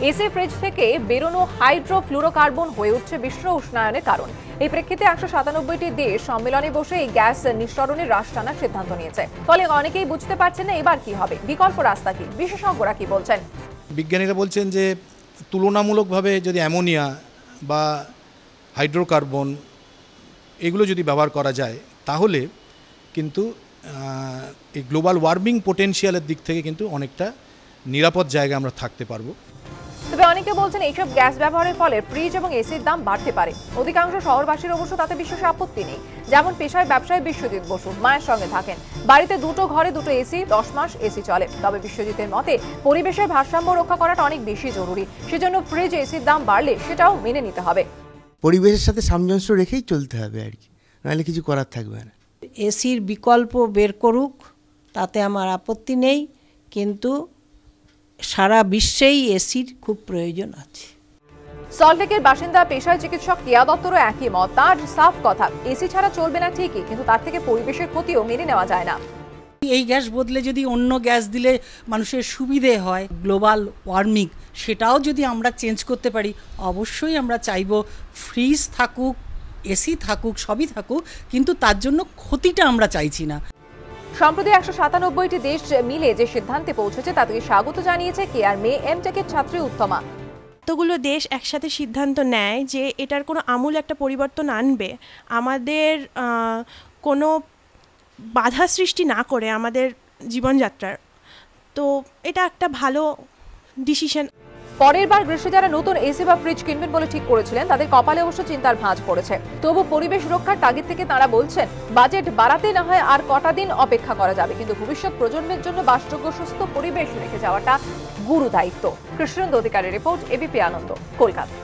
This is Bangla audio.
এসি ফ্রিজ থেকে বেরোনো হাইড্রোফ্লুরোকার্বন হয়ে উঠছে বিশ্ব উষ্ণায়নের কারণ। এই প্রেক্ষিতে 197টি দেশ সম্মেলনে বসে এই গ্যাস নিঃসরণের হ্রাস টানার সিদ্ধান্ত নিয়েছে। ফলে অনেকেই বুঝতে পারছেন না এবার কি হবে, বিকল্প রাস্তা কি। বিশেষজ্ঞরা কি বলছেন? বিজ্ঞানীরা বলছেন যে তুলনামূলকভাবে যদি অ্যামোনিয়া বা হাইড্রোকার্বন এগুলো যদি ব্যবহার করা যায় তাহলে কিন্তু এই গ্লোবাল ওয়ার্মিং পোটেনশিয়ালের দিক থেকে কিন্তু অনেকটা নিরাপদ জায়গায় আমরা থাকতে পারবো। তবে অনেকে বলছেন এইসব গ্যাস ব্যবহারের ফলে ফ্রিজ এবং এসির দাম বাড়তে পারে। অধিকাংশ শহরবাসীর অবশ্য তাতে বিশেষ আপত্তি নেই। যেমন পেশায় ব্যবসায়ী বিশ্বজিৎ বসু মায়ের সঙ্গে থাকেন, বাড়িতে দুটো ঘরে দুটো এসি, 10 মাস এসি চলে। তবে বিশ্বজিতের মতে পরিবেশের ভারসাম্য রক্ষা করাটা অনেক বেশি জরুরি। সেজন্য ফ্রিজ এসির দাম বাড়লে সেটাও মেনে নিতে হবে। পরিবেশের সাথে সামঞ্জস্য রেখেই চলতে হবে আর কি, নাহলে কিছু করার থাকবে না। এসির বিকল্প বের করুক, তাতে আমার আপত্তি নেই, কিন্তু সারা বিশ্বেই এসির খুব প্রয়োজন আছে। সল্টলেকের বাসিন্দা পেশায় চিকিৎসক কেয়া দত্তরও একই মত। তার সাফ কথা, এসি ছাড়া চলবে না ঠিকই, কিন্তু তার থেকে পরিবেশের ক্ষতিও মেনে নেওয়া যায় না। এই গ্যাস বদলে যদি অন্য গ্যাস দিলে মানুষের সুবিধে হয়, গ্লোবাল ওয়ার্মিং সেটাও যদি আমরা চেঞ্জ করতে পারি, অবশ্যই আমরা চাইব ফ্রিজ থাকুক, এসি থাকুক, সবই থাকুক, কিন্তু তার জন্য ক্ষতিটা আমরা চাইছি না। সম্প্রতি 197টি দেশ মিলে যে সিদ্ধান্তে পৌঁছেছে তাতে স্বাগত জানিয়েছে কেয়ার মেয়ে এমটেকের ছাত্রী উত্তমা। এতগুলো দেশ একসাথে সিদ্ধান্ত নেয় যে এটার কোনো আমূল একটা পরিবর্তন আনবে, আমাদের কোনো বাধা সৃষ্টি না করে আমাদের জীবনযাত্রার, তো এটা একটা ভালো ডিসিশন। পরের বার গ্রীষ্মে যারা নতুন এসি বা ফ্রিজ কিনবেন বলে ঠিক করেছিলেন তাদের কপালে অবশ্য চিন্তার ভাঁজ পড়েছে। তবু পরিবেশ রক্ষার তাগিদ থেকে তারা বলছেন বাজেট বাড়াতে না হয় আর কটা দিন অপেক্ষা করা যাবে, কিন্তু ভবিষ্যৎ প্রজন্মের জন্য বাসযোগ্য সুস্থ পরিবেশ রেখে যাওয়াটা গুরু দায়িত্ব। কৃষ্ণেন্দু অধিকারীর রিপোর্ট, এবিপি আনন্দ, কলকাতা।